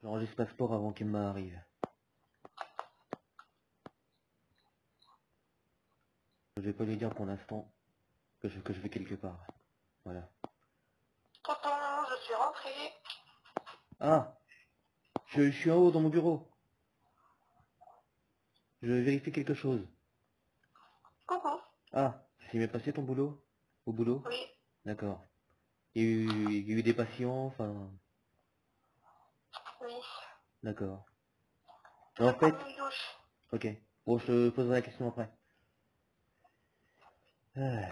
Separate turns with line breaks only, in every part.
ranger ce passeport avant qu'Emma arrive. Je vais pas lui dire pour l'instant que je vais quelque part. Voilà.
Tonton, je suis rentrée.
Ah, je suis en haut dans mon bureau. Je vérifie quelque chose.
Coucou.
Ah, c'est bien passé ton boulot? Au boulot?
Oui.
D'accord. Il y a eu des patients, enfin...
Oui.
D'accord.
Je
En
vais
fait...
prendre une douche.
Ok. Bon, je te poserai la question après. Ah,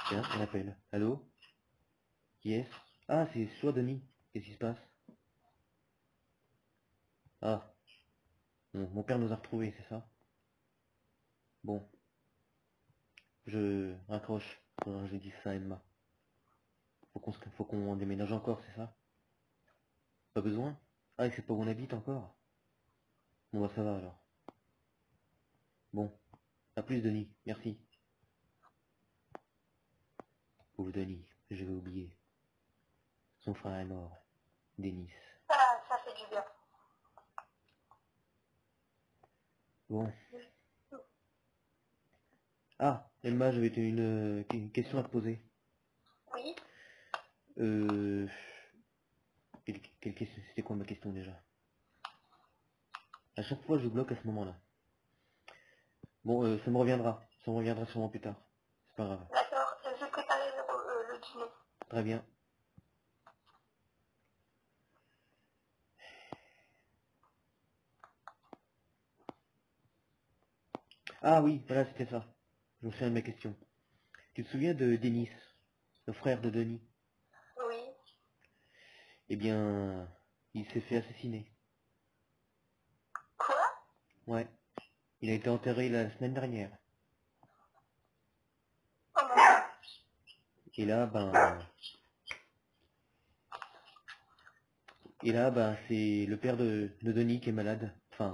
tiens, on appelle. Allô? Qui est-ce? Ah, c'est soit Denis. Qu'est-ce qui se passe? Ah, mon père nous a retrouvés, c'est ça? Bon, je raccroche. Je dis ça à Emma. Faut qu'on déménage encore, c'est ça? Pas besoin? Ah, et c'est pas où on habite encore? Bon, bah ça va alors. Bon, à plus Denis, merci. Pauvre Denis, je vais oublier. Son frère est mort. Denis.
Ça fait du bien.
Bon. Ah, Emma, j'avais une question à te poser.
Oui.
Euh... Quelle question? C'était quoi ma question déjà? À chaque fois, je bloque à ce moment-là. Bon, ça me reviendra. Ça me reviendra sûrement plus tard. C'est pas grave.
D'accord. Je vais préparer le dîner.
Très bien. Ah oui, voilà, c'était ça. Je me souviens de ma question. Tu te souviens de Denis, le frère de Denis?
Oui.
Eh bien, il s'est fait assassiner.
Quoi?
Ouais. Il a été enterré la semaine dernière.
Oh mon Dieu.
Et là, c'est le père de Denis qui est malade. Enfin,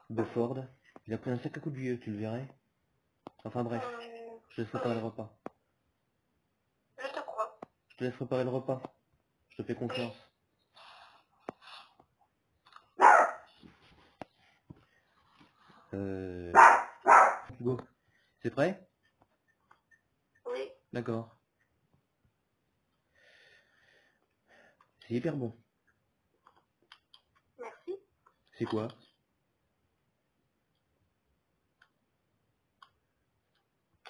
Beauford. Il a pris un sac à coups de vieux, tu le verrais. Enfin bref, je te laisse préparer le
Oui.
repas.
Je te crois.
Je te laisse préparer le repas. Je te fais
Oui.
confiance. Euh... Go. C'est prêt?
Oui.
D'accord. C'est hyper bon.
Merci.
C'est quoi?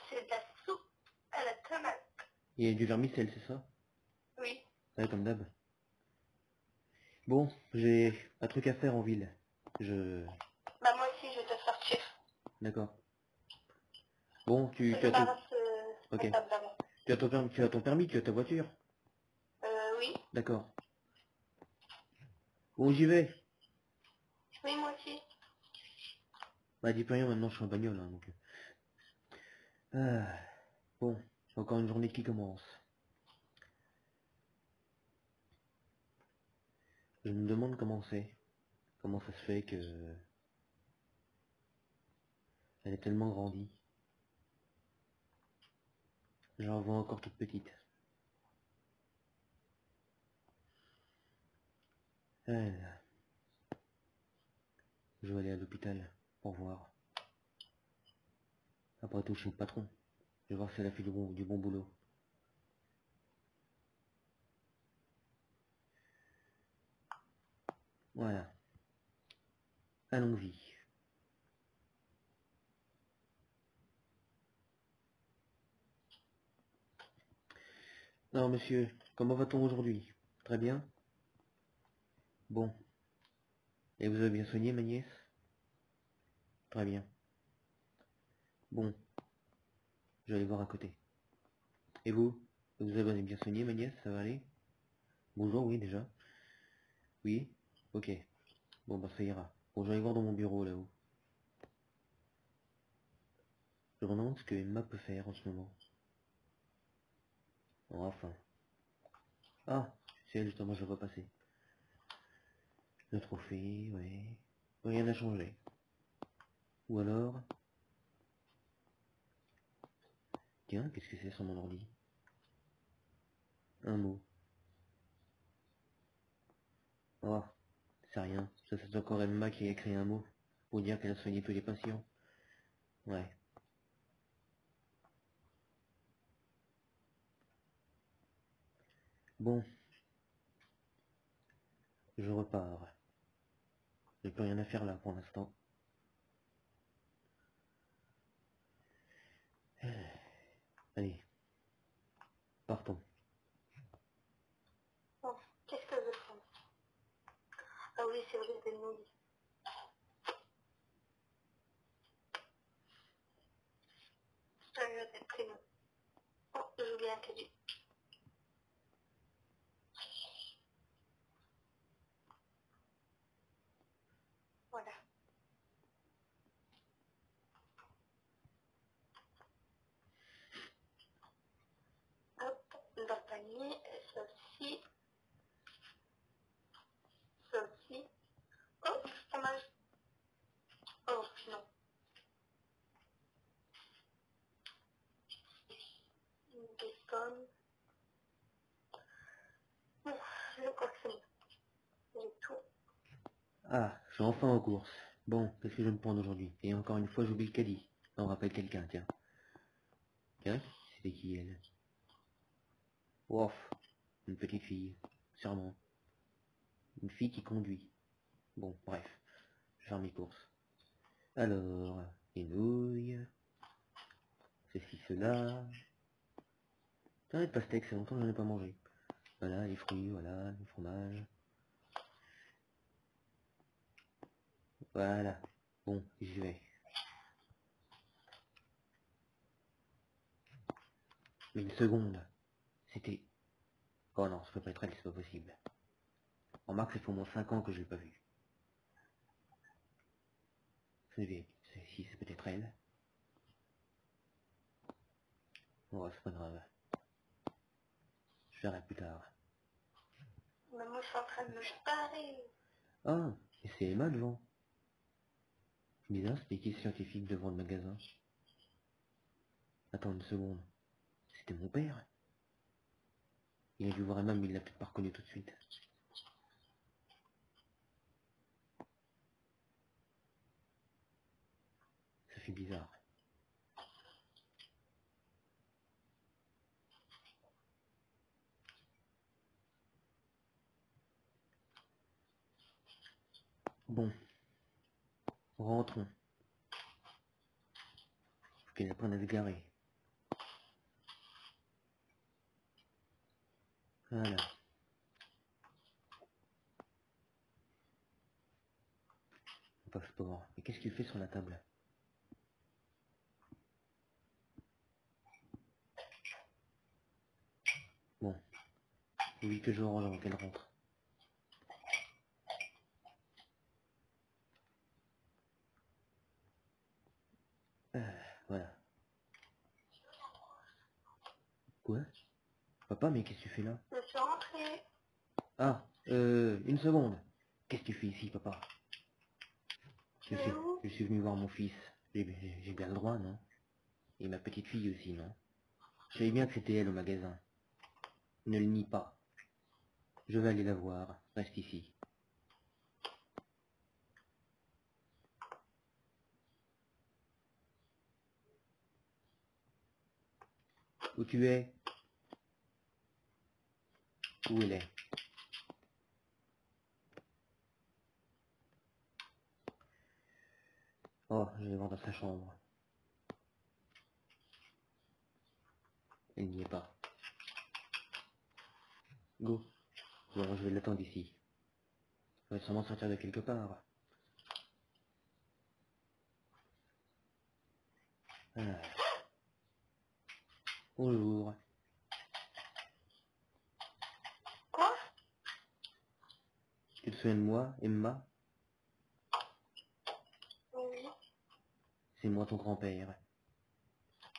C'est de la soupe à la tomate.
Il y a du vermicelle, c'est ça?
Oui.
Ouais, comme d'hab. Bon, j'ai un truc à faire en ville.
Bah moi aussi, je vais te sortir.
D'accord. Bon,
Je
tu as ton...
débarrasse
Ok.
la table d'avant.
Tu as ton permis, tu as ta voiture?
Oui.
D'accord. Bon, j'y vais.
Oui, moi aussi.
Bah, dis plus rien, maintenant je suis en bagnole, hein, donc... Ah, bon, encore une journée qui commence. Je me demande comment c'est. Comment ça se fait que... Elle est tellement grandie. J'en vois encore toute petite. Ah là. Je vais aller à l'hôpital pour voir. Après tout, je suis le patron. Je vais voir si elle a fait du bon boulot. Voilà. Allons-y. Alors, monsieur, comment va-t-on aujourd'hui? Très bien? Bon. Et vous avez bien soigné, ma nièce? Très bien. Bon, je vais aller voir à côté. Et vous? Vous avez bien soigné, ma nièce? Ça va aller? Bonjour, oui, déjà. Oui? Ok. Bon, bah ça ira. Bon, je vais aller voir dans mon bureau, là-haut. Je me demande ce que Emma peut faire en ce moment. Bon, enfin. Ah, c'est elle, justement, je la vois passer. Le trophée, ouais. Rien n'a changé. Ou alors... Tiens, qu'est-ce que c'est sur mon ordi? Un mot. Oh, c'est rien. Ça c'est encore Emma qui a écrit un mot pour dire qu'elle a soigné tous les patients. Ouais. Bon, je repars. J'ai plus rien à faire là pour l'instant. Allez, partons.
Bon, qu'est-ce que je fais? Ah oui, c'est vrai, c'est nous. Je vais pris. Oh, j'ai oublié un cadeau. Voilà. Hop, dans le panier, celle-ci, celle-ci. Oh, pas mal. Oh, non. Des pommes. Bon, je crois que c'est bon. J'ai tout.
Ah, je suis enfin aux courses. Bon, qu'est-ce que je vais me prendre aujourd'hui? Et encore une fois, j'oublie le caddie. On rappelle quelqu'un, tiens. Tiens, c'était qui elle? Wouf, une petite fille, sûrement. Une fille qui conduit. Bon, bref, je vais faire mes courses. Alors, les nouilles, ceci, cela. Tiens, les pastèques, c'est longtemps que j'en ai pas mangé. Voilà, les fruits, voilà, le fromage. Voilà. Bon, j'y vais. Mais une seconde. C'était... Oh non, ça peut pas être elle, c'est pas possible. Remarque, ça fait au moins 5 ans que je l'ai pas vue. Si, c'est peut-être elle. Bon, c'est pas grave. Je verrai plus tard.
Maman, je suis en train de me préparer.
Ah, et c'est Emma devant. Bizarre, c'était qui ce scientifique devant le magasin? Attends une seconde. C'était mon père? Il a dû voir Emma, mais il l'a peut-être pas reconnu tout de suite. Ça fait bizarre. Bon, rentrons. Faut qu'elle apprenne à se garer. Voilà. Un passeport. Mais qu'est-ce qu'il fait sur la table? Bon, oui que je range avant qu'elle rentre. Voilà. Quoi? Papa, mais qu'est-ce que tu fais là?
Je suis rentrée.
Ah, une seconde. Qu'est-ce que tu fais ici, papa?
Tu es où?
Je suis venu voir mon fils. J'ai bien le droit, non? Et ma petite fille aussi, non? Je savais bien que c'était elle au magasin. Ne le nie pas. Je vais aller la voir. Reste ici. Où tu es? Où elle est? Oh, je vais voir dans sa chambre. Elle n'y est pas. Go. Bon, je vais l'attendre ici. Elle va sûrement sortir de quelque part. Ah. Bonjour.
Quoi?
Tu te souviens de moi, Emma?
Oui.
C'est moi ton grand-père.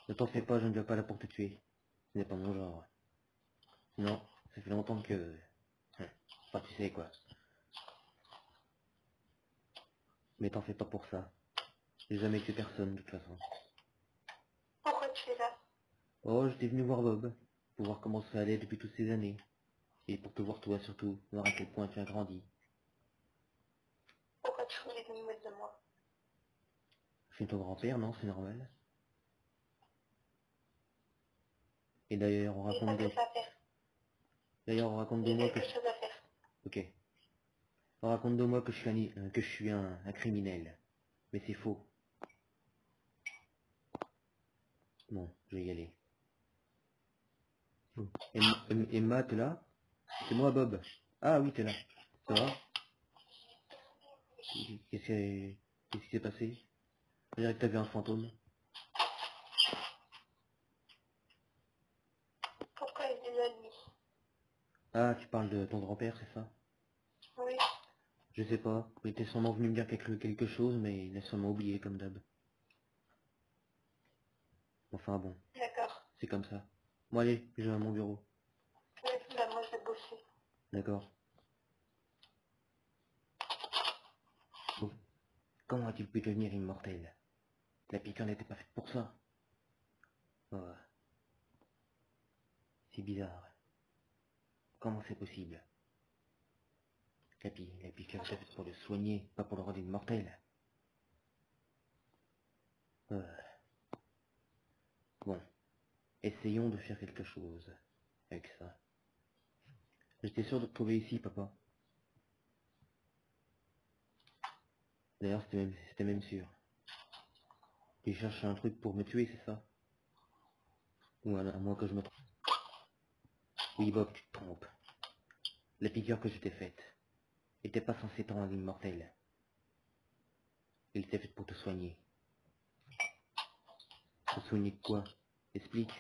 Ne t'en fais pas, je ne viens pas là pour te tuer. Ce n'est pas mon genre. Non, ça fait longtemps que... Enfin, tu sais quoi. Mais t'en fais pas pour ça. J'ai jamais tué personne, de toute façon.
Pourquoi tu es là?
Oh, j'étais venu voir Bob. Pour voir comment ça allait depuis toutes ces années. Et pour te voir toi surtout, voir à quel point tu as grandi.
de moi.
Je suis ton grand-père, non, c'est normal. Et d'ailleurs, on
J'ai
raconte
pas
de...
que ça à faire.
D'ailleurs, on raconte de
J'ai
moi que...
quelque chose à faire.
Ok. On raconte de moi que je suis que je suis un criminel. Mais c'est faux. Bon, je vais y aller. Emma, t'es là? C'est moi, Bob. Ah oui, t'es là. Ça va? Qu'est-ce qui s'est passé? On dirait que t'as vu un fantôme.
Pourquoi il est la nuit?
Ah, tu parles de ton grand-père, c'est ça?
Oui,
Je sais pas. Il était sûrement venu me dire quelque chose, mais il a sûrement oublié, comme d'hab. Enfin bon,
d'accord.
c'est comme ça. Bon allez, je vais à mon bureau.
Oui, bah moi je vais bosser.
D'accord. Bon. Comment a-t-il pu devenir immortel? La piqûre n'était pas faite pour ça. Oh, c'est bizarre. Comment c'est possible? La piqûre était faite pour le soigner, pas pour le rendre immortel. Oh. Bon, essayons de faire quelque chose avec ça. J'étais sûr de te trouver ici, papa. D'ailleurs, c'était même sûr. Tu cherches un truc pour me tuer, c'est ça? Ou à moins que je me trompe. Oui, Bob, tu te trompes. La piqûre que je t'ai faite était pas censée te rendre immortel. Elle était faite pour te soigner. Te soigner de quoi? Explique.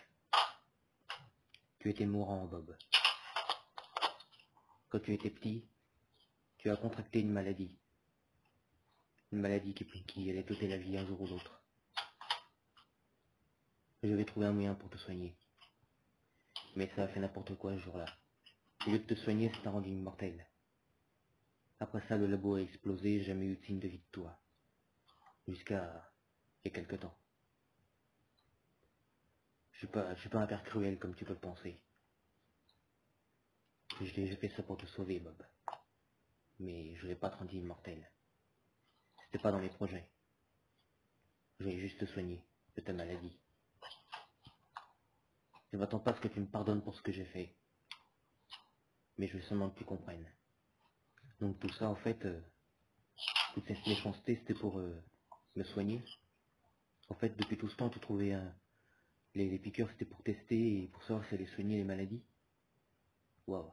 Tu étais mourant, Bob. Quand tu étais petit, tu as contracté une maladie. Une maladie qui allait t'ôter la vie un jour ou l'autre. Je vais trouver un moyen pour te soigner. Mais ça a fait n'importe quoi ce jour-là. Au lieu de te soigner, ça t'a rendu immortel. Après ça, le labo a explosé, jamais eu de signe de vie de toi. Jusqu'à... il y a quelque temps. Je suis pas un père cruel comme tu peux le penser. J'ai fait ça pour te sauver, Bob. Mais je vais pas te rendre immortel. C'était pas dans mes projets. Je voulais juste te soigner de ta maladie. Je m'attends pas à ce que tu me pardonnes pour ce que j'ai fait. Mais je veux seulement que tu comprennes. Donc tout ça, en fait, toute cette méchanceté, c'était pour me soigner. En fait, depuis tout ce temps, tu trouvais les piqûres, c'était pour tester et pour savoir si ça allait soigner les maladies. Waouh.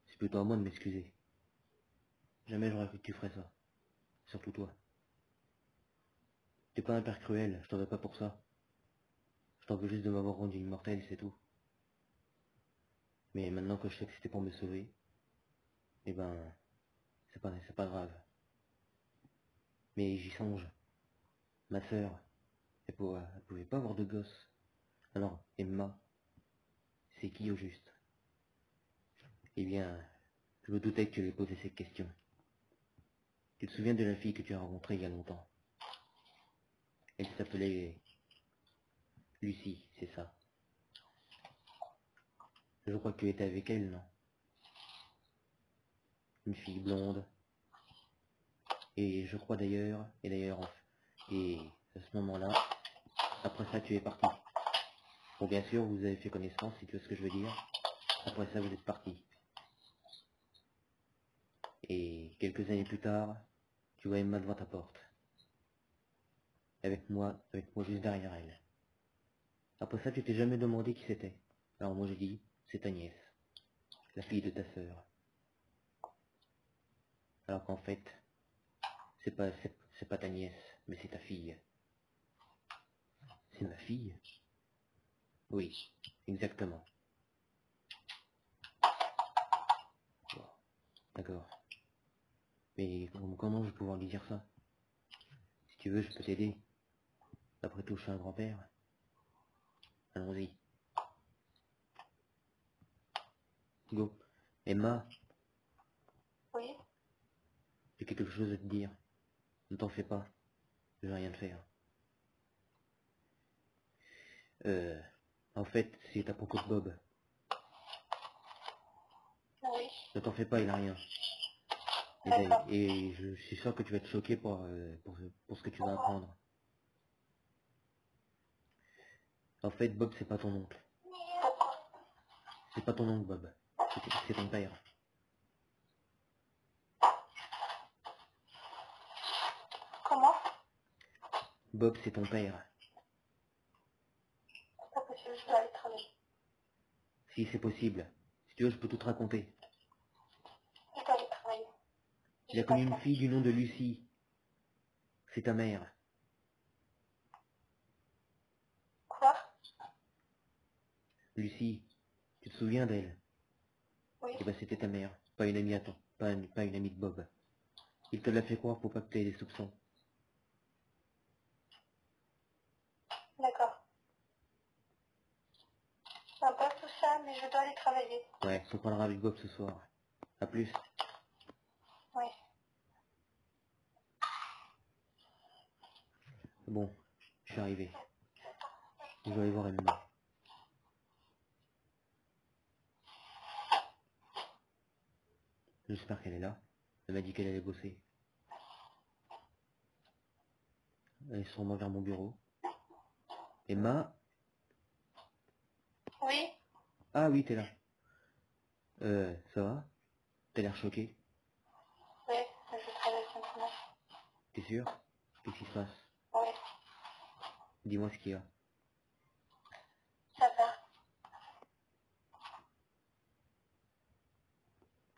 C'est plutôt à moi de m'excuser. Jamais j'aurais cru que tu ferais ça. Surtout toi. T'es pas un père cruel, je t'en veux pas pour ça. Je t'en veux juste de m'avoir rendu immortel, c'est tout. Mais maintenant que je sais que c'était pour me sauver, eh ben, c'est pas grave. Mais j'y songe. Ma sœur, elle pouvait pas avoir de gosse. Alors, Emma, c'est qui au juste? Eh bien, je me doutais que tu allais poser cette question. Tu te souviens de la fille que tu as rencontrée il y a longtemps? Elle s'appelait Lucie, c'est ça. Je crois que tu étais avec elle, non? Une fille blonde. Et je crois d'ailleurs, et à ce moment-là, après ça tu es parti. Bon, bien sûr, vous avez fait connaissance, si tu vois ce que je veux dire. Après ça, vous êtes parti. Et quelques années plus tard, tu vois Emma devant ta porte. Avec moi juste derrière elle. Après ça, tu t'es jamais demandé qui c'était. Alors moi j'ai dit, c'est ta nièce, la fille de ta sœur. Alors qu'en fait, c'est pas ta nièce, mais c'est ta fille. C'est ma fille? Oui, exactement. Bon, d'accord. Mais comment je vais pouvoir lui dire ça? Si tu veux, je peux t'aider. Après tout, je suis un grand-père. Allons-y. Go. Emma,
Oui,
j'ai quelque chose à te dire. Ne t'en fais pas. Je vais rien te faire. Euh, En fait, c'est à propos de Bob.
oui.
Ne t'en fais pas, il a rien.
D'accord.
Et je suis sûr que tu vas être choqué pour ce que tu vas apprendre. En fait, Bob, c'est pas ton oncle.
Pourquoi?
C'est pas ton oncle, Bob. C'est ton père.
Comment?
Bob, c'est ton père.
C'est pas possible, je dois aller travailler.
Si c'est possible. Si tu veux, je peux tout te raconter.
Je dois aller travailler.
Il a
J'ai pas
connu
le
une
temps.
fille du nom de Lucie. C'est ta mère.
Quoi?
Lucie, tu te souviens d'elle?
Oui.
Eh ben, c'était ta mère. Pas une amie à toi. Pas une amie de Bob. Il te l'a fait croire pour pas que tu aies des soupçons.
D'accord. Sympa tout ça, mais je dois aller travailler.
Ouais, on parlera avec Bob ce soir. À plus.
Oui.
Bon, je suis arrivé. Je vais aller voir Emma. J'espère qu'elle est là. Elle m'a dit qu'elle allait bosser. Elle est sûrement vers mon bureau. Emma?
Oui.
Ah oui, t'es là. Ça va? T'as l'air choqué.
Oui, je travaille maintenant.
T'es sûr? Qu'est-ce qui se passe?
Oui.
Dis-moi ce qu'il y a.
Ça va.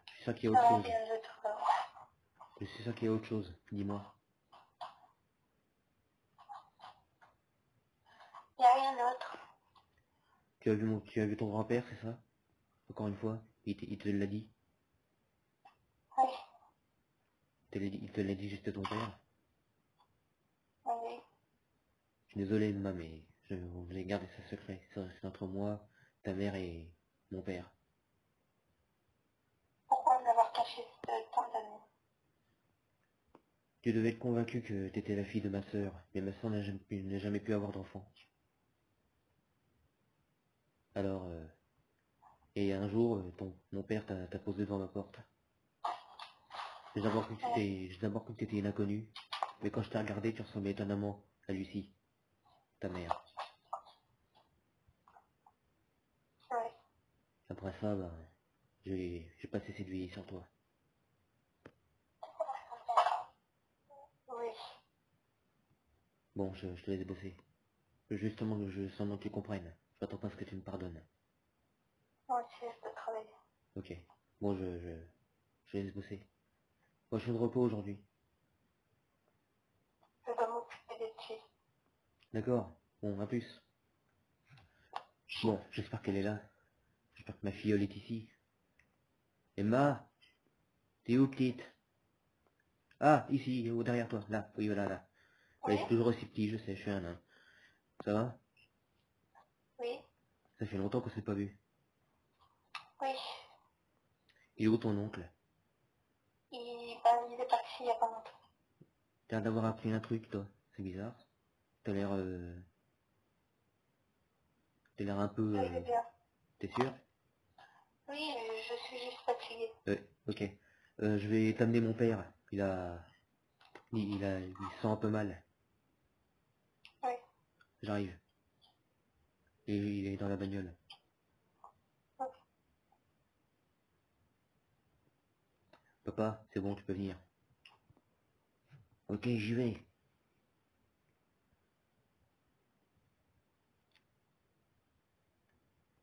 Je suis sûr qu'il y a
Ça
autre
va
chose.
bien, je trouve.
Je suis sûr qu'il y a autre chose. Dis-moi.
Il n'y a rien d'autre.
Tu as vu ton grand-père, c'est ça? Encore une fois? Il te l'a dit?
Oui.
Il te l'a dit juste ton père?
Oui.
Je suis désolé, Emma, mais je voulais garder ça secret. C'est entre moi, ta mère et mon père.
Pourquoi m'avoir caché tant d'années?
Tu devais être convaincu que t'étais la fille de ma sœur, mais ma sœur n'a jamais pu avoir d'enfant. Alors, et un jour, mon père t'a posé devant ma porte. J'ai d'abord cru que t'étais une inconnue, mais quand je t'ai regardé, tu ressemblais étonnamment à Lucie, ta mère.
Oui.
Après ça, ben, j'ai pas cessé de veiller sur toi.
Oui.
Bon, je te laisse bosser. Justement, je sens que tu comprennes. Je m'attends pas à ce que tu me pardonnes.
Moi aussi, je dois travailler.
Ok. Bon, je laisse bosser. Moi, je suis de repos aujourd'hui.
Je dois m'occuper des petits.
D'accord? Bon, à plus. Bon, j'espère qu'elle est là. J'espère que ma filleule est ici. Emma, t'es où, petite? Ah, ici, derrière toi. Là, oui, voilà, là.
Oui.
Ouais, je suis toujours aussi petit, je sais, je suis un nain. Ça va?
Oui.
Ça fait longtemps qu'on s'est pas vu.
Oui.
Il est où ton oncle?
Il est parti il n'y a pas longtemps.
T'as l'air d'avoir appris un truc, toi. C'est bizarre. T'as l'air, t'as l'air un peu,
Je vais bien.
t'es sûr?
Oui, je suis juste fatiguée.
Ok. Je vais t'amener mon père. Il se sent un peu mal.
Oui.
J'arrive. Et il est dans la bagnole.
Oui.
Papa, c'est bon, tu peux venir. Ok, j'y vais.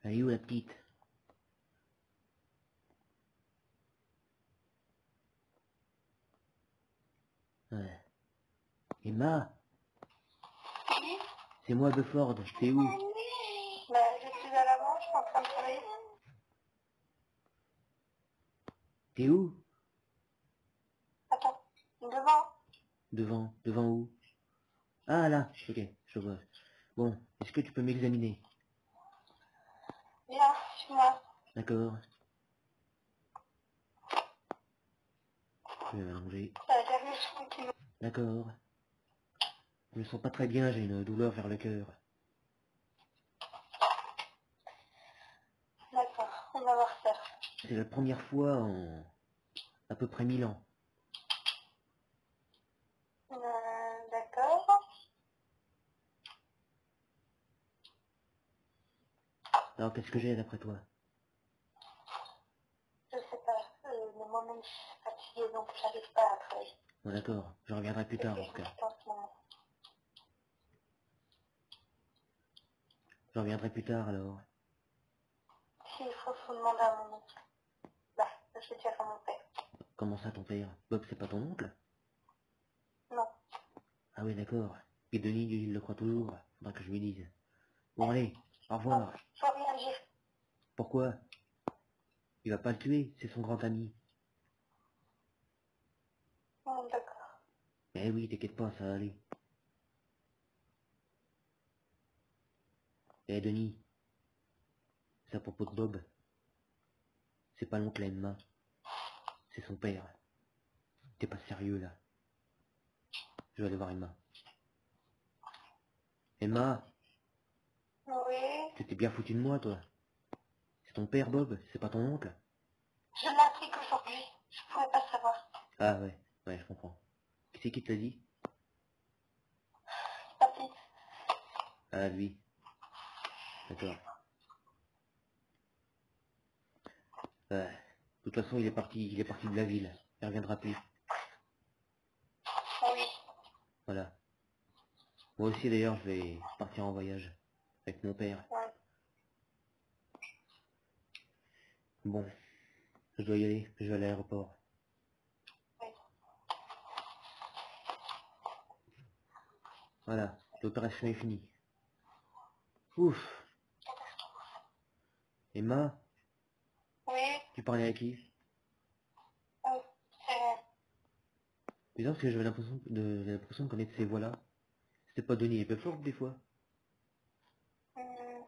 Elle est où la petite? Ouais. Emma,
Oui.
c'est moi Bufford. T'es où?
Bah, je suis à l'avant, je suis en train de travailler.
T'es où?
Attends. Devant.
Devant où? Ah là, ok, je vois. Bon, est-ce que tu peux m'examiner?
Viens, suis-moi.
D'accord. Je vais m'allonger.
J'arrive tranquillement.
D'accord. Je me sens pas très bien, j'ai une douleur vers le cœur.
D'accord, on va voir ça.
C'est la première fois en à peu près 1000 ans. Alors qu'est-ce que j'ai d'après toi?
Je sais pas, mais moi-même je suis fatiguée donc j'arrive pas à travailler.
Bon d'accord, je reviendrai plus tard dans ce cas.
En ce moment.
Je reviendrai plus tard alors.
S'il faut demander à mon oncle. Bah, je vais dire à mon père.
Comment ça ton père? Bob c'est pas ton oncle?
Non.
Ah oui d'accord. Et Denis il le croit toujours. Faudra que je lui dise. Bon allez, au
Non,
revoir.
faut rien dire.
Pourquoi? Il va pas le tuer, c'est son grand ami.
D'accord.
Eh oui, t'inquiète pas, ça va aller. Eh Denis, c'est à propos de Bob. C'est pas l'oncle à Emma. C'est son père. T'es pas sérieux là. Je vais aller voir Emma. Emma,
Oui.
tu t'es bien foutu de moi toi. C'est ton père Bob, c'est pas ton oncle.
Je l'ai appris qu'aujourd'hui. Je pouvais pas savoir.
Ah ouais, ouais je comprends. Qui c'est qui te l'a dit?
Papy.
Ah lui, d'accord. De toute façon il est parti de la ville. Il reviendra plus.
Oui.
Voilà. Moi aussi d'ailleurs je vais partir en voyage. Avec mon père.
Ouais.
Bon, je dois y aller, je vais à l'aéroport.
Oui.
Voilà, l'opération est finie. Ouf. Emma,
Oui.
tu parlais à qui?
Oui. C'est...
Bizarre parce que j'avais l'impression de connaître ces voix-là. C'était pas Denis et Pepper des fois.
Hum,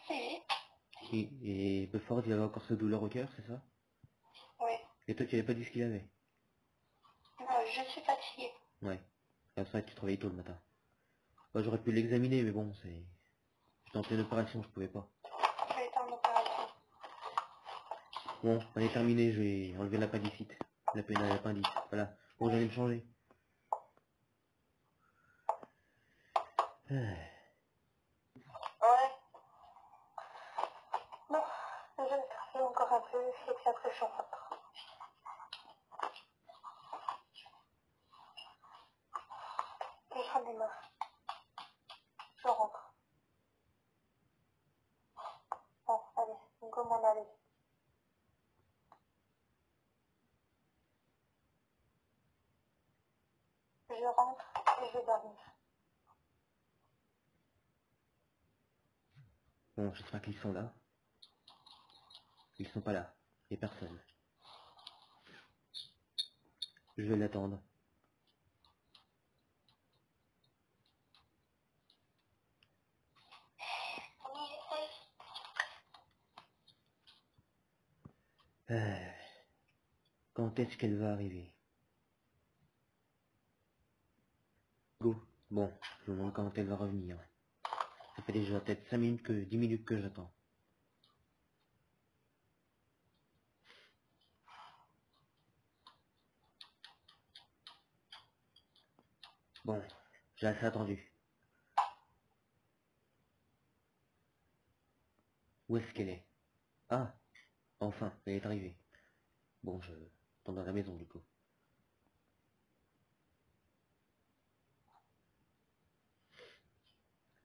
si.
Et Pepper il avait encore sa douleur au cœur, c'est ça?
Oui.
Et toi tu avais pas dit ce qu'il avait?
Non, je suis fatiguée.
Ouais. Ah, c'est vrai que tu travaillais tôt le matin. Bah, j'aurais pu l'examiner mais bon c'est... J'étais en pleine opération, je pouvais pas.
J'ai été en opération.
Bon, on est terminé, je vais enlever l'appendicite. L'appendice, voilà. Bon j'allais me changer. Ah.
Ouais. Non, je vais travailler encore un peu et puis après je rentre. Et j'en ai marre. Je rentre. Bon, allez, on go m'en aller. Je rentre et je vais dormir.
Bon, j'espère qu'ils sont là. Ils sont pas là. Il y a personne. Je vais l'attendre. Ah. Quand est-ce qu'elle va arriver? Go. Bon, je me demande quand elle va revenir. Ça fait déjà peut-être 5 minutes 10 minutes que j'attends. Bon, j'ai assez attendu. Où est-ce qu'elle est? Ah, enfin, elle est arrivée. Bon, je attends dans la maison du coup.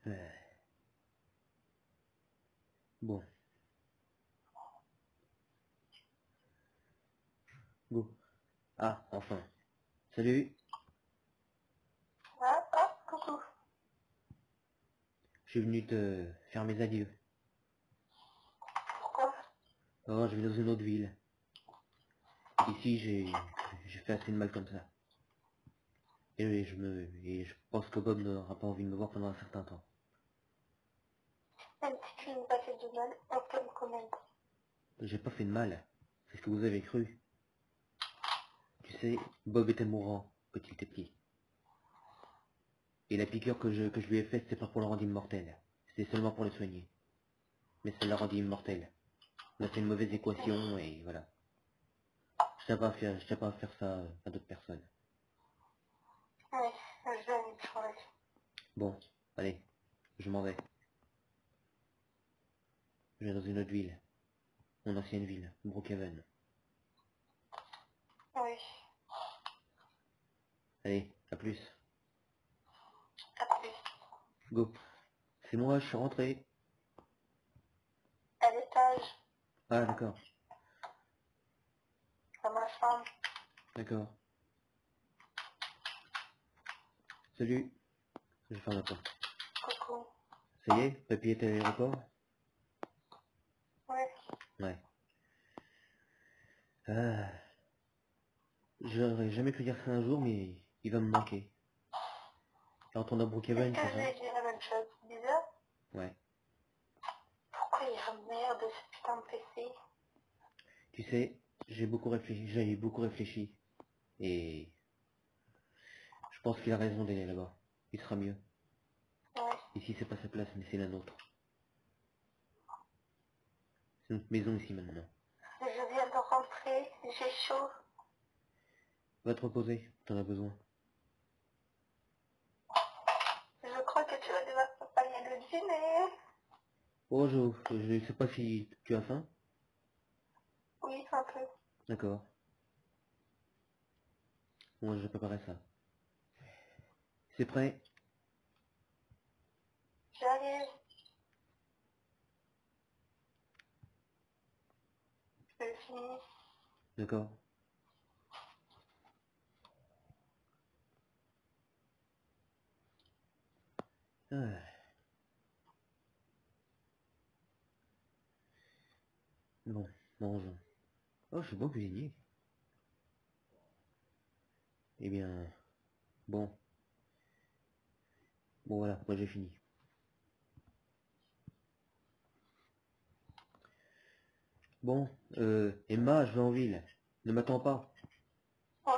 Euh, Bon, go. Ah, enfin. Salut,
Ah, ah, coucou.
je suis venu te faire mes adieux.
Pourquoi?
Oh, je vais dans une autre ville. Ici, j'ai fait assez de mal comme ça. Et je pense que Bob n'aura pas envie de me voir pendant un certain temps.
Même si tu n'as pas fait de mal, on t'aime quand même.
J'ai pas fait de mal. C'est ce que vous avez cru. Tu sais, Bob était mourant quand il était petit. Et la piqûre que je lui ai faite, c'est pas pour le rendre immortel. C'était seulement pour le soigner. Mais ça l'a rendu immortel. On a fait une mauvaise équation et voilà. Je tiens pas à faire ça à d'autres personnes.
Oui, je vais aller travailler.
Bon, allez, je m'en vais. je vais dans une autre ville. Mon ancienne ville, Brookhaven.
Oui.
Allez, à plus.
À plus.
Go. C'est moi, je suis rentré.
À l'étage,
Ah, d'accord.
dans ma chambre.
D'accord. Salut. Je ferme la porte.
Coucou.
Ça y est, papy est à l'aéroport?
Ouais.
Ouais. Ah, j'aurais jamais pu dire ça un jour, mais il va me manquer. Et retourne à
Est-ce
Brookhaven,
que
c'est
je
ça?
lui ai dit la même chose? Bizarre.
Ouais.
Pourquoi il remerde ce putain de PC?
Tu sais, j'ai beaucoup réfléchi. Et je pense qu'il a raison d'aller là-bas. Il sera mieux.
Ouais.
Ici, c'est pas sa place, mais c'est la nôtre. C'est notre maison ici maintenant.
Je viens de rentrer, j'ai chaud.
Va te reposer, t'en as besoin.
Je crois que tu vas devoir accompagner le dîner.
Oh, je ne sais pas si tu as faim.
Oui, un peu.
D'accord. Moi, je vais préparer ça. C'est prêt?
J'arrive. Je finis.
D'accord. Ah. Bon, mangeons. Oh, je suis bon cuisinier. Eh bien, bon. Bon, voilà, moi j'ai fini. Bon, Emma, je vais en ville. Ne m'attends pas.
Oui.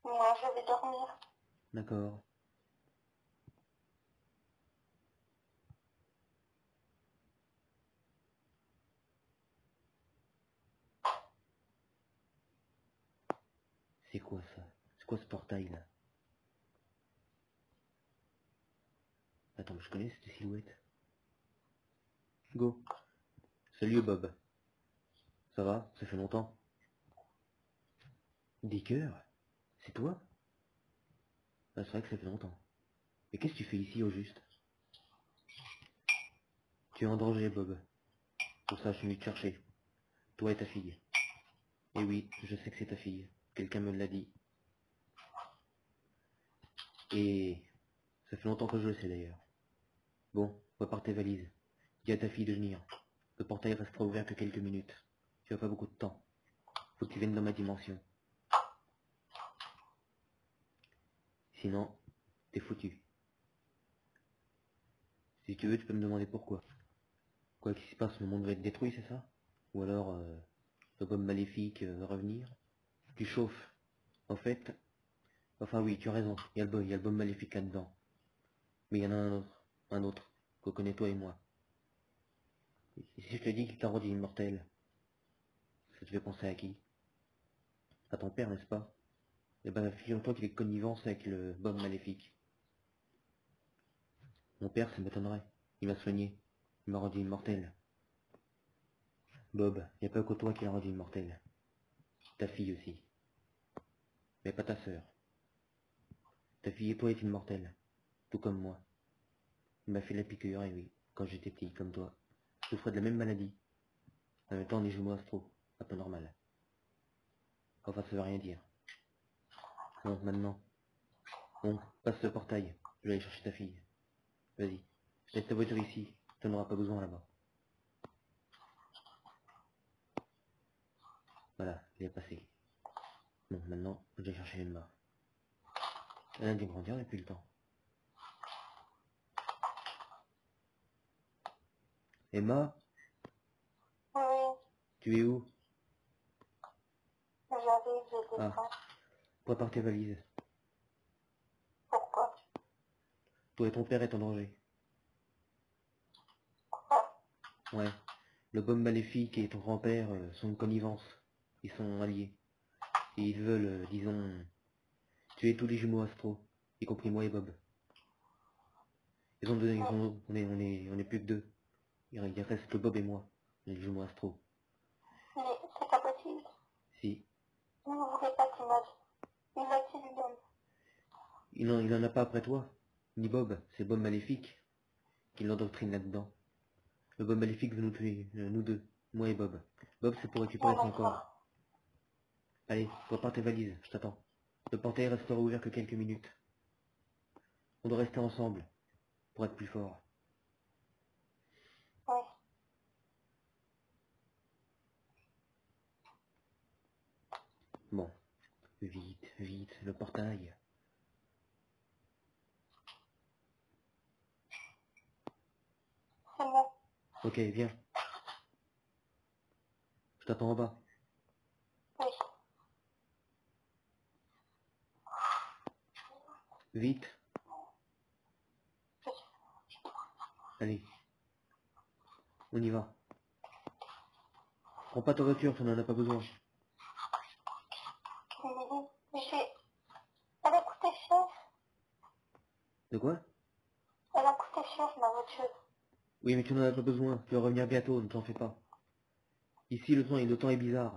Moi, je vais dormir.
D'accord. C'est quoi ça? C'est quoi ce portail là? Attends, je connais cette silhouette. Go. Salut Bob. Ça va? Ça fait longtemps. Dicker? C'est toi? Ah, c'est vrai que ça fait longtemps. Mais qu'est-ce que tu fais ici au juste? Tu es en danger, Bob. Pour ça, je suis venu te chercher. Toi et ta fille. Et oui, je sais que c'est ta fille. Quelqu'un me l'a dit. Et ça fait longtemps que je le sais d'ailleurs. Bon, prépare tes valises. Dis à ta fille de venir. Le portail restera ouvert que quelques minutes. Tu as pas beaucoup de temps. Faut que tu viennes dans ma dimension. Sinon, t'es foutu. Si tu veux, tu peux me demander pourquoi. Quoi qu'il se passe, le monde va être détruit, c'est ça? Ou alors, le Bob maléfique va revenir? Tu chauffes. En fait, enfin oui, tu as raison. Il y a le Bob maléfique là-dedans. Mais il y en a un autre. Un autre. Que connais toi et moi. Et si je te dis qu'il t'a rendu immortel, ça te fait penser à qui? À ton père, n'est-ce pas? Eh ben, figure-toi qu'il est connivence avec le Bob maléfique. Mon père, ça m'étonnerait. Il m'a soigné. Il m'a rendu immortel. Bob, il n'y a pas que toi qui l'a rendu immortel. Ta fille aussi. Mais pas ta sœur. Ta fille et toi êtes immortels. Tout comme moi. Il m'a fait la piqûre, et oui, quand j'étais petit, comme toi. Je souffrais de la même maladie. En même temps, on est jumeaux astro. Un peu normal. Enfin, ça veut rien dire. Bon, maintenant. Bon, passe le portail. Je vais aller chercher ta fille. Vas-y. Laisse ta voiture ici. Tu n'en auras pas besoin là-bas. Voilà, il est passé. Bon, maintenant, je vais chercher Emma. Elle a dû grandir depuis le temps. Emma,
Oui.
tu es où?
J'arrive, je
Ah,
descends.
prépare tes valises.
Pourquoi?
Toi et ton père est en danger.
Quoi?
Ouais. Le Bob maléfique et ton grand-père sont une connivence. Ils sont alliés. Et ils veulent, disons, tuer tous les jumeaux astro, y compris moi et Bob. On est plus que deux. Il reste que Bob et moi. Les jumeaux Astro.
Mais c'est pas possible.
Si.
Vous ne voulez pas d'image. Il l'a-t-il lui-même.
Il en a pas après toi. Ni Bob. C'est Bob Maléfique qui l'endoctrine là-dedans. Le Bob Maléfique veut nous tuer, nous deux. Moi et Bob. Bob, c'est pour récupérer
Bon,
son corps.
d'accord.
Allez, prépare tes valises, je t'attends. Le portail restera ouvert que quelques minutes. On doit rester ensemble pour être plus fort.
Oui.
Bon, vite, vite, le portail.
C'est bon.
Ok, viens. Je t'attends en bas.
Oui.
Vite. Allez. On y va. Prends pas ta voiture, tu n'en as pas besoin.
Mais elle a coûté cher.
De quoi?
Elle a coûté cher, ma voiture.
Oui, mais tu n'en as pas besoin. Tu vas revenir bientôt, ne t'en fais pas. Ici, le temps est bizarre.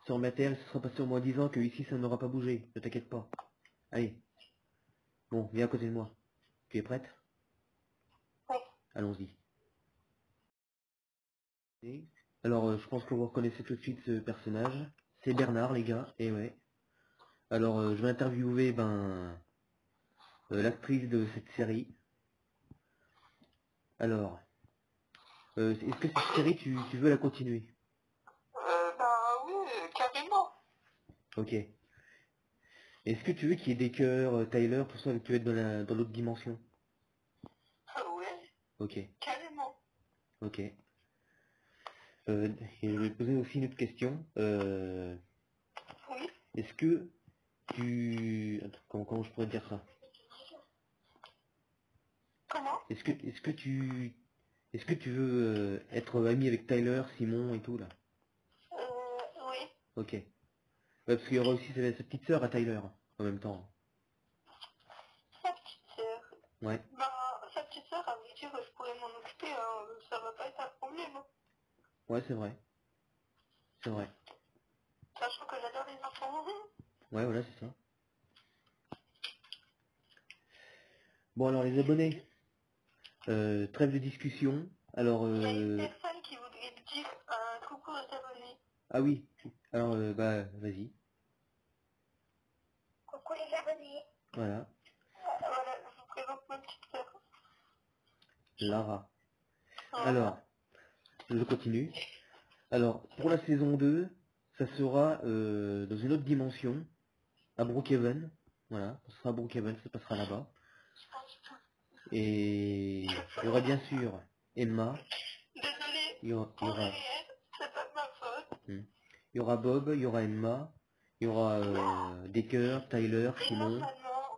Sur ma terre, il se sera passé au moins 10 ans que ici, ça n'aura pas bougé. Ne t'inquiète pas. Allez. Bon, viens à côté de moi. Tu es prête?
Oui.
Allons-y. Alors, je pense que vous reconnaissez tout de suite ce personnage. C'est Bernard, les gars. Et ouais. Alors, je vais interviewer, l'actrice de cette série. Alors, est-ce que cette série, tu veux la continuer?
Oui, carrément.
Ok. Est-ce que tu veux qu'il y ait des cœurs, Tyler, tout ça, que tu veux être dans l'autre dimension?
Oui,
Ok.
carrément.
Ok. Et je vais te poser aussi une autre question.
Oui.
Est-ce que tu... Attends, comment je pourrais dire ça?
Comment?
Est-ce que tu veux être ami avec Tyler, Simon et tout là?
Oui.
Ok. Ouais, parce qu'il y aura aussi sa petite sœur à Tyler en même temps.
Sa petite sœur.
Ouais.
Sa petite sœur, à vrai dire, je pourrais m'en occuper, hein. Ça va pas être un problème. Hein.
Ouais, c'est vrai. C'est vrai.
Sachant que j'adore les enfants.
Ouais, voilà, c'est ça. Bon, alors les abonnés, trêve de discussion. Alors,
Il y a une personne qui voudrait me dire un coucou aux abonnés.
ah oui. Alors, vas-y.
Coucou les abonnés.
Voilà.
Voilà, je vous présente ma petite sœur.
Lara.
Voilà.
Alors, je continue. Alors, pour la saison 2, ça sera dans une autre dimension, à Brookhaven. Voilà, ça sera à Brookhaven, ça passera là-bas. Et il y aura bien sûr Emma,
Désolée
il y aura,
pour Ariel, c'est pas de ma faute.
il y aura Bob, il y aura Emma, il y aura Decker, Tyler,
Et
Simon,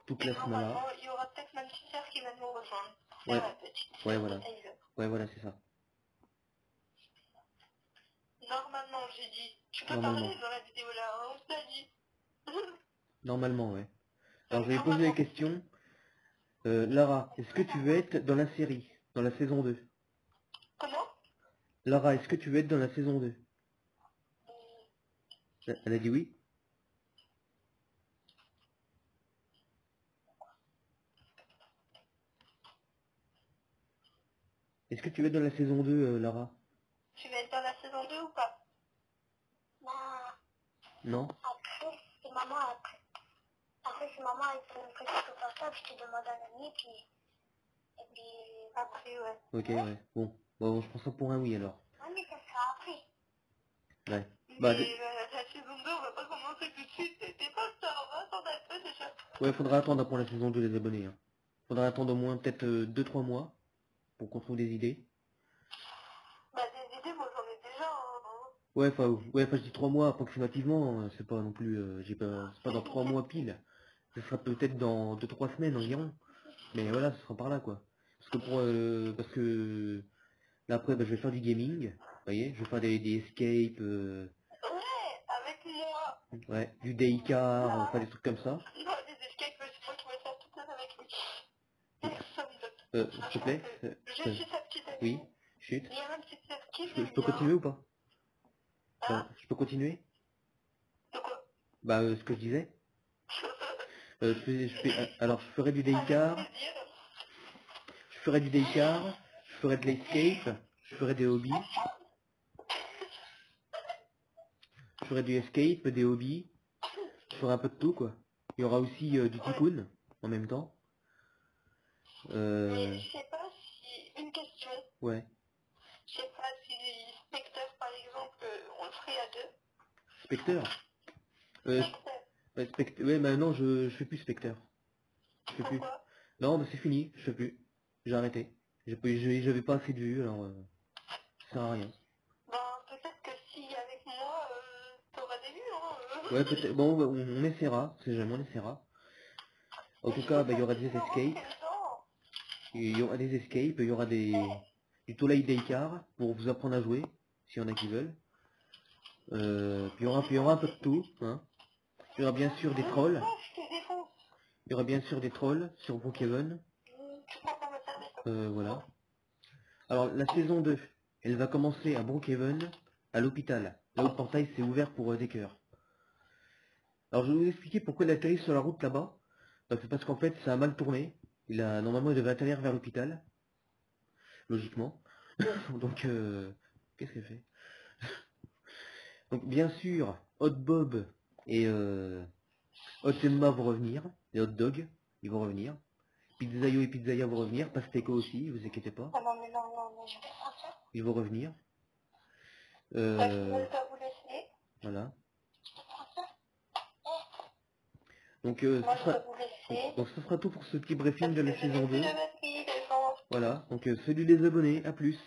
toute la semaine là.
normalement, il y aura peut-être ma petite sœur qui va nous rejoindre. C'est
Ouais,
ma petite
ouais,
sœur de
voilà.
Tyler.
Ouais, voilà, c'est ça.
Normalement, j'ai dit. Tu peux
Normalement.
parler dans la vidéo là, hein, on t'a dit.
Normalement, ouais. Alors, je vais poser la
Normalement.
question. Lara, est-ce que tu veux être dans la série, dans la saison 2?
Comment?
Lara, est-ce que tu veux être dans la saison 2? Elle a dit oui. Est-ce que tu veux être dans la saison 2, Lara?
Tu vas être dans la saison 2 ou pas?
Non?
Après, c'est maman après. Après, c'est maman avec son petit portable, je te demande un ami, et puis après, ouais.
Ok, ouais. Bon, je prends ça pour un oui alors.
Ouais, mais ça sera après.
Ouais.
Mais la saison 2, on va pas commencer tout de suite, t'es pas ça, on va attendre un peu déjà.
Ouais, faudra attendre pour la saison 2 les abonnés. Hein. Faudra attendre au moins peut-être 2-3 mois pour qu'on trouve des idées.
Bah des idées, moi j'en ai déjà. Hein.
Ouais, je dis 3 mois approximativement. C'est pas non plus, c'est pas dans 3 mois pile. Ce sera peut-être dans 2-3 semaines environ. Mais voilà, ce sera par là quoi. Parce que là après, je vais faire du gaming. Vous voyez, je vais faire des escapes,
Ouais, avec moi.
ouais, du daycar,
Là.
enfin des trucs comme ça.
Non, des escapes, c'est moi qui vais faire tout seul avec lui. Personne d'autre.
S'il te plaît.
Je suis sa petite amie.
Oui, chut.
Il y a ma petite sœur qui est
Je peux continuer ou pas?
Ah,
Je peux continuer?
de quoi?
Bah, ce que je disais. Alors, je ferai du daycare, je ferai du daycare, je ferai de l'escape, je ferai des hobbies, je ferai du escape, des hobbies, je ferai un peu de tout, quoi. Il y aura aussi du tikkun en même temps.
Mais je sais pas si... Une question.
Ouais.
Je sais pas si Spectre, par exemple, on le ferait à deux.
Spectre.
Spectre.
Ouais, bah non, je fais plus Spectre. Je fais plus.
Pourquoi?
Non, bah c'est fini, je fais plus. J'ai arrêté. J'avais pas assez de vues, alors ça sert à rien.
Ben, peut-être que si avec moi, t'auras des vues, hein.
Ouais, peut-être. Bon, bah, on essaiera, c'est jamais, on essaiera. En tout cas, bah, il y aura des escapes. Il y aura des escapes, il y aura du Twilight Daycare pour vous apprendre à jouer, s'il y en a qui veulent. Puis il y aura un peu de tout, hein. Il y aura bien sûr des trolls. Il y aura bien sûr des trolls sur Brookhaven. Voilà. Alors, la saison 2, elle va commencer à Brookhaven, à l'hôpital. Là où le portail s'est ouvert pour des cœurs. Alors, je vais vous expliquer pourquoi il atterrit sur la route là-bas. C'est parce qu'en fait, ça a mal tourné. Normalement, il devait atterrir vers l'hôpital. Logiquement. Donc, qu'est-ce qu'elle fait? Donc, bien sûr, Hot Bob et Hot Emma vont revenir. Les hot dogs, ils vont revenir. Pizzaio et Pizzaya vont revenir. Pasteco aussi, vous inquiétez pas.
Ah non, mais non, non, mais je vais faire ça.
Ils vont revenir.
Je ne vais pas vous laisser.
Voilà.
Je vais faire ça.
Donc,
Moi, je vais vous laisser.
donc, ce sera tout pour ce petit briefing
Parce
de la
que je
saison
n'ai plus
2.
de batterie, les gens.
Voilà. Donc, salut les abonnés. À plus.